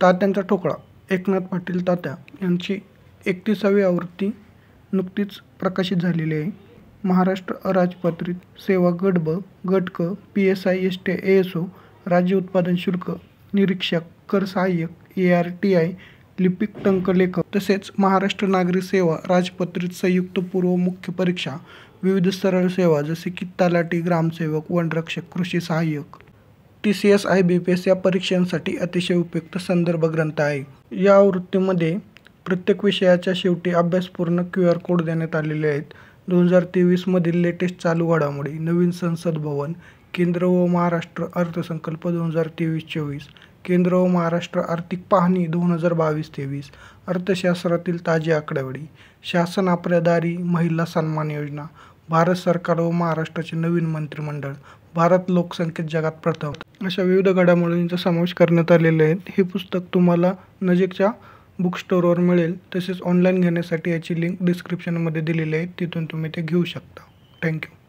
तात्यांचा ठोकळा एकनाथ पाटील तात्या यांची 31वी आवृत्ती नुकतीच प्रकाशित झालेली आहे. महाराष्ट्र अराजपत्रित सेवा गट ब, गट क, PSI एसटी ASO, राज्य उत्पादन शुल्क निरीक्षक, कर सहाय्यक, ARTI, लिपिक टंकलेखक तसेच महाराष्ट्र नागरी सेवा राजपत्रित संयुक्त पूर्व मुख्य परीक्षा, विविध सरळ सेवा जसे की तलाठी, ग्रामसेवक, वनरक्षक, कृषी सहाय्यक, TCS IBPS या परीक्षांसाठी अतिशय उपयुक्त संदर्भ ग्रंथ आहे. या आवृत्तीमध्ये प्रत्येक विषयाच्या शेवटी अभ्यासपूर्ण QR कोड देण्यात आलेले आहेत. 2023 मधील लेटेस्ट चालू घडामोडी, नवीन संसद भवन, केंद्र व महाराष्ट्र अर्थसंकल्प 2023-24, केंद्र व महाराष्ट्र आर्थिक पाहणी 2022-23, अर्थशास्त्रातील ताजी आकडेवारी, शासन आपल्या दारी, महिला सन्मान योजना, भारत सरकार व महाराष्ट्राचे नवीन मंत्रिमंडळ, भारत लोकसंख्येत जगात प्रथम, अशा विविध घडामोडींचा समावेश करण्यात आलेले आहे. हे पुस्तक तुम्हाला नजीकच्या बुक स्टोअरवर मिळेल. तसेच ऑनलाईन घेण्यासाठी याची लिंक डिस्क्रिप्शनमध्ये दिलेली आहे, तिथून तुम्ही ते घेऊ शकता. थँक्यू.